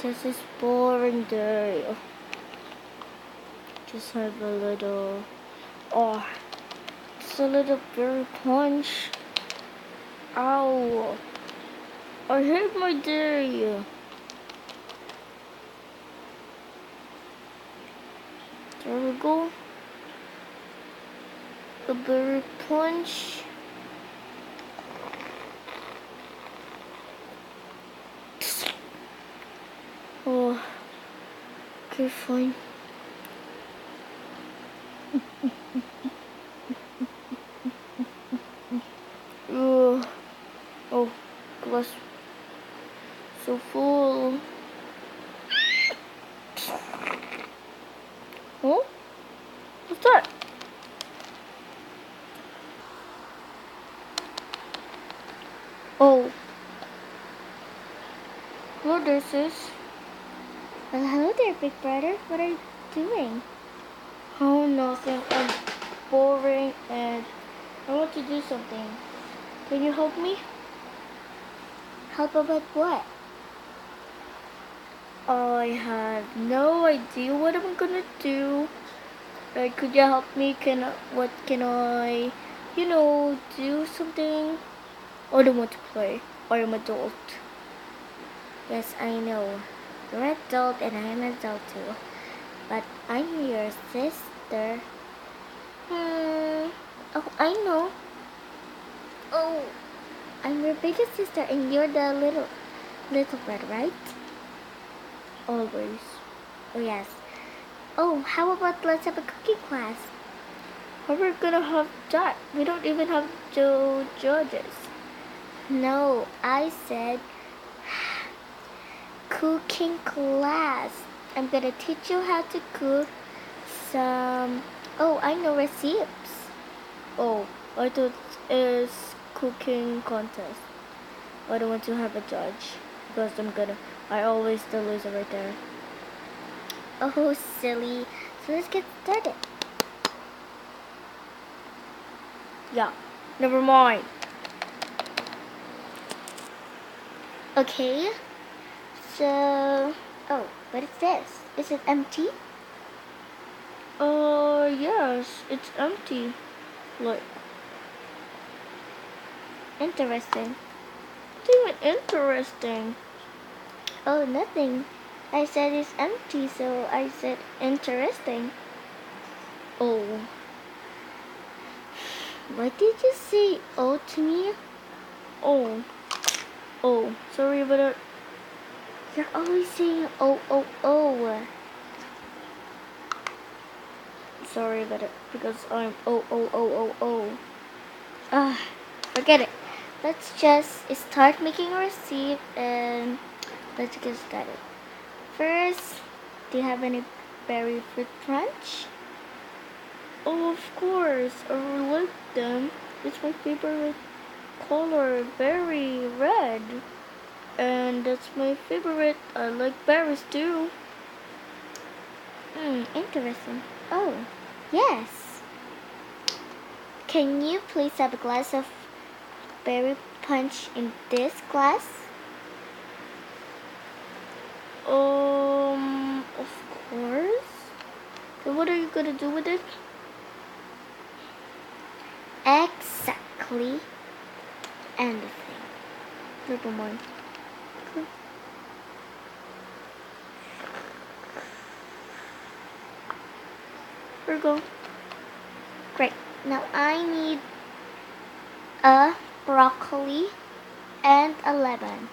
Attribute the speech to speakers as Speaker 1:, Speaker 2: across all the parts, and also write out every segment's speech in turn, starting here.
Speaker 1: This is boring day. Just have a little, oh, just a little berry punch. Ow! I hate my day. There we go. A berry punch. Oh, okay, fine. Oh, glass so full. Oh, what's that? Oh, hello, this is.
Speaker 2: Well, hello there, big brother. What are you doing?
Speaker 1: Oh, nothing. I'm boring and I want to do something. Can you help me?
Speaker 2: Help about what?
Speaker 1: I have no idea what I'm gonna do. Like, could you help me? What can I, do something? I don't want to play. I am adult.
Speaker 2: Yes, I know. You're an adult and I'm an adult too. But I'm your sister. Oh, I know. Oh, I'm your biggest sister and you're the little brother, right?
Speaker 1: Always.
Speaker 2: Oh, yes. Oh, how about let's have a cooking class?
Speaker 1: How are we gonna have that? We don't even have the judges.
Speaker 2: No, I said cooking class. I'm gonna teach you how to cook some, oh, I know, recipes.
Speaker 1: Oh, I thought it's cooking contest. I don't want to have a judge because I always the loser right there.
Speaker 2: Oh, silly. So let's get started.
Speaker 1: Yeah, never mind.
Speaker 2: Okay, so, oh, what is this? Is it empty?
Speaker 1: Yes, it's empty. Like,
Speaker 2: Interesting.
Speaker 1: it's even interesting.
Speaker 2: Oh, nothing. I said it's empty, so I said interesting.
Speaker 1: Oh,
Speaker 2: What did you say, oh, to me?
Speaker 1: oh, sorry about it.
Speaker 2: You're always saying, oh, oh, oh.
Speaker 1: Sorry about it because I'm oh.
Speaker 2: Ah, forget it. Let's just start making a receipt and let's get started. First, do you have any berry fruit punch?
Speaker 1: Oh, of course, I really like them. It's my favorite color, very red. And that's my favorite. I like berries too.
Speaker 2: Interesting. Oh, yes. Can you please have a glass of berry punch in this glass?
Speaker 1: Of course. Then what are you gonna do with it?
Speaker 2: Exactly. Anything.
Speaker 1: Never mind. Here we go.
Speaker 2: Great. Now I need a broccoli and a lemon.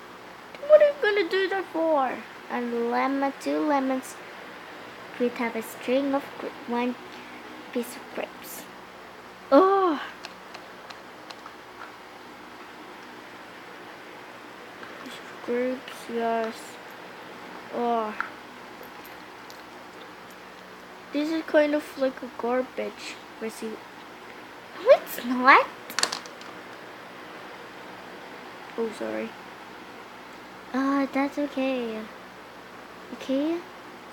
Speaker 1: What are you gonna do that for?
Speaker 2: And lemon, 2 lemons. We have a string of one piece of grapes.
Speaker 1: Oh. Grapes, yes. Oh. This is kind of like a garbage receipt.
Speaker 2: No, it's not.
Speaker 1: Oh, sorry.
Speaker 2: That's okay. Okay,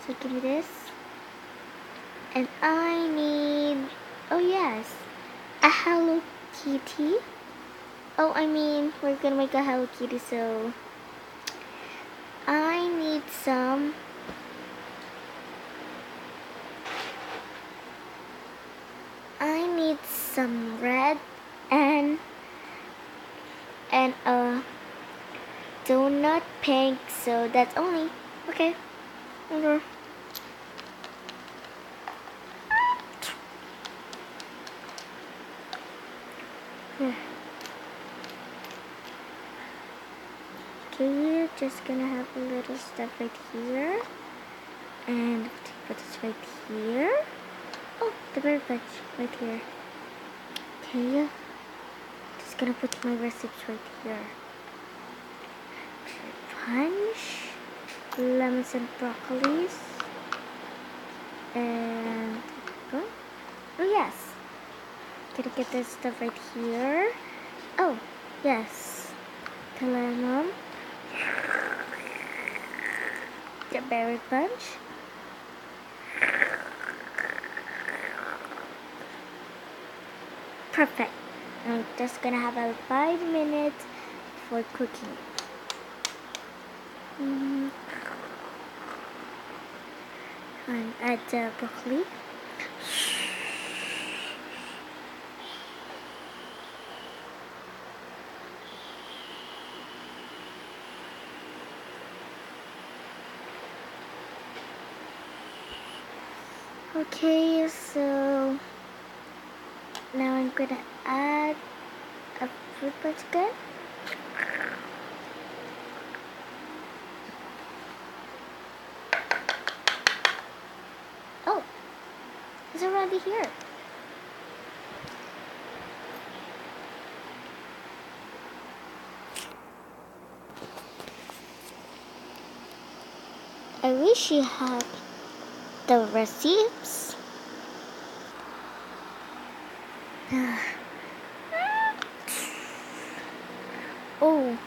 Speaker 2: so give me this. And I need, oh yes, a Hello Kitty. Oh, I mean, we're gonna make a Hello Kitty, so I need some red and a donut pink, so that's only okay.
Speaker 1: Okay.
Speaker 2: Okay, we're just gonna have a little stuff right here, and put this right here. Oh, the berry punch right here. Okay, just gonna put my recipes right here. Punch, lemons and broccolis, and oh yes, gonna get this stuff right here. Oh yes, the lemon, the berry punch. Perfect. I'm just gonna have about 5 minutes for cooking. And add the broccoli. Okay, so now I'm gonna add a fruit punch again. Oh, it's already here. I wish you had the receipts.
Speaker 1: Oh.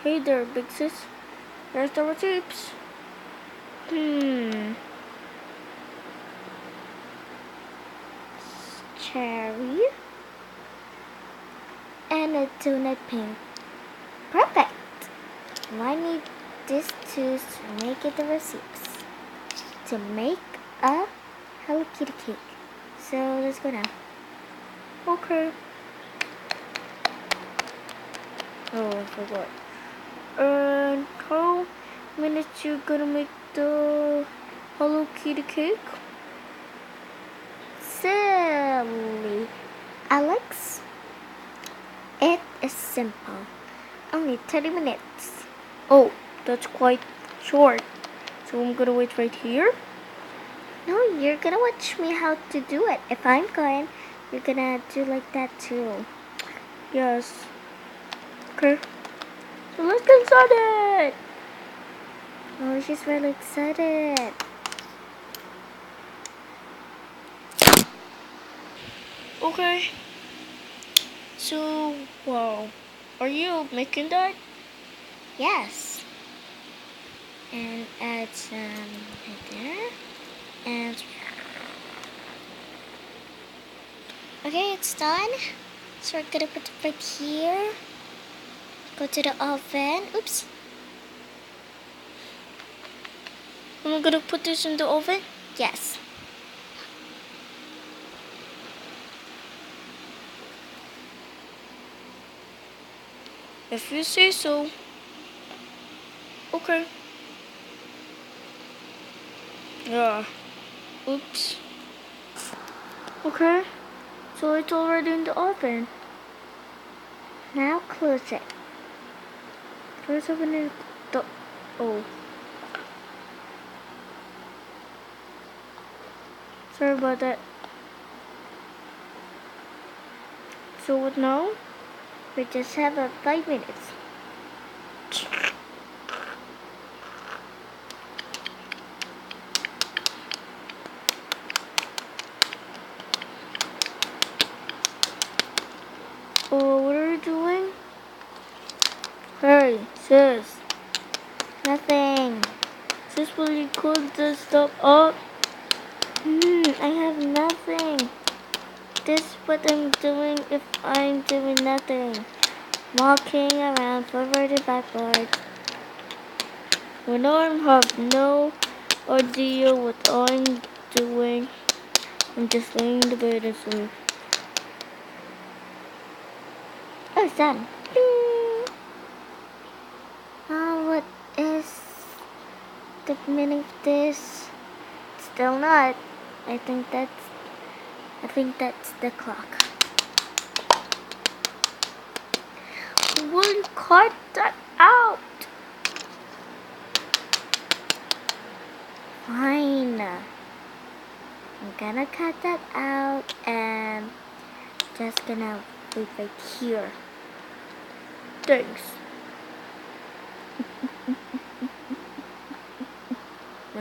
Speaker 1: Hey there, big sis. Here's the receipts.
Speaker 2: Cherry and a donut pink. Perfect. I need this to make it the receipts to make a Hello Kitty cake. So let's go now.
Speaker 1: Okay. Oh, I forgot. And how minutes you gonna make the Hello Kitty cake?
Speaker 2: Silly Alex. It is simple. Only 30 minutes.
Speaker 1: Oh, that's quite short. So I'm gonna wait right here.
Speaker 2: No, you're gonna watch me how to do it. If I'm going, you're gonna do like that too.
Speaker 1: Yes. Okay. So let's get started.
Speaker 2: Oh, she's really excited.
Speaker 1: Okay. So, wow. Are you making that?
Speaker 2: Yes. And add some right there. And okay, it's done. So we're gonna put it right here. Go to the oven. Oops.
Speaker 1: Am I gonna put this in the oven?
Speaker 2: Yes.
Speaker 1: If you say so. Okay. Yeah. Oops. Okay. So it's already in the oven.
Speaker 2: Now close it.
Speaker 1: Let's open it. Oh. Sorry about that. So what now?
Speaker 2: We just have 5 minutes.
Speaker 1: Oh, what are you doing? Hey, sis.
Speaker 2: Nothing.
Speaker 1: Sis, will you cook this stuff up?
Speaker 2: I have nothing. This is what I'm doing if I'm doing nothing. walking around forward and backward. When I have no idea what I'm doing, I'm just laying in the bed and sleep. Oh, it's done. Ding! What is the meaning of this? Still not. I think that's the clock.
Speaker 1: Will you cut that out?
Speaker 2: Fine. I'm gonna cut that out and just gonna leave it here.
Speaker 1: Thanks.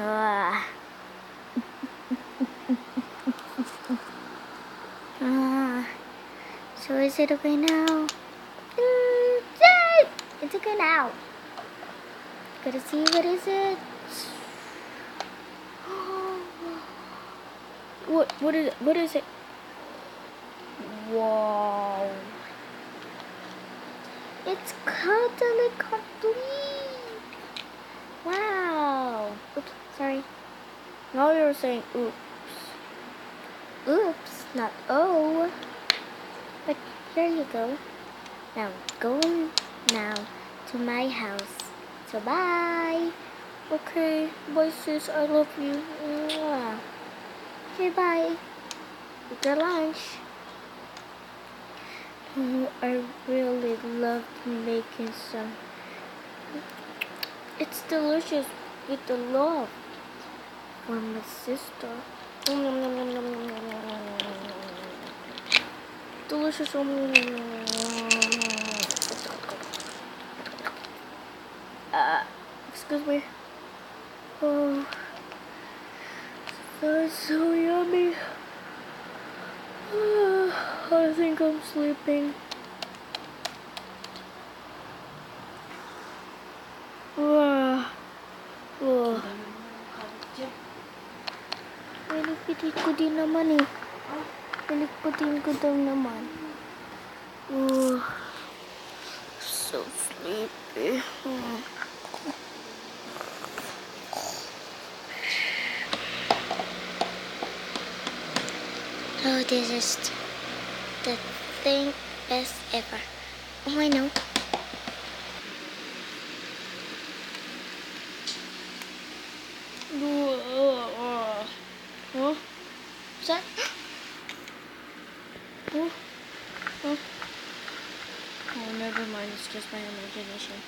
Speaker 2: Ah. So is it okay now? Yay! It's okay now. Gotta see, what is it?
Speaker 1: What is it? What is it? Wow.
Speaker 2: It's totally complete. Wow. Oops, sorry.
Speaker 1: Now you're saying oops.
Speaker 2: Oops, not oh. But here you go. Now go now to my house. So bye.
Speaker 1: Okay, bye sis, I love you.
Speaker 2: Mwah. Okay, bye. Eat your lunch.
Speaker 1: Oh, I really love making some. It's delicious with the love from my sister. Delicious. Excuse me. Oh, that's so yummy. I think I'm sleeping. Pilit ko din naman eh. Pilit ko daw naman. So sleepy.
Speaker 2: Oh, this is the thing best ever. Oh, I know.
Speaker 1: Huh? What's that? Huh? Huh? Oh, never mind. It's just my imagination.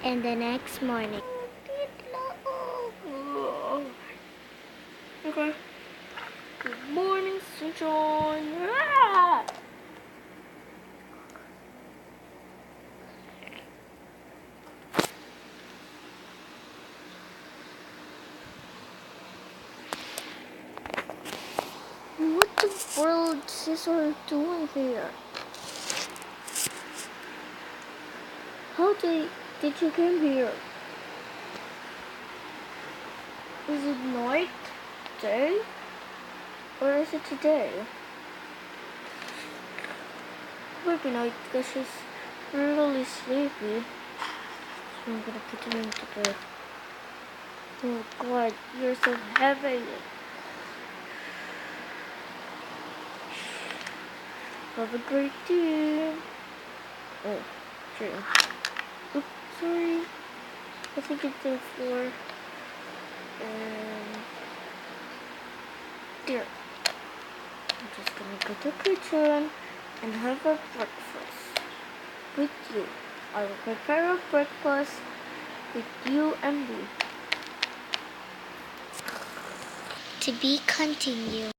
Speaker 2: And the next morning.
Speaker 1: Okay. Good morning, sunshine. What the world is Cesar doing here? How did you come here? Is it night, day, or is it today? Maybe night because she's really sleepy. So I'm gonna put her into bed. Oh God, you're so heavy. Have a great day. Oh, true. Oops, sorry. I think it's the floor. There. I'm just gonna go to the kitchen and have a breakfast with you. I will prepare a breakfast with you and me.
Speaker 2: To be continued.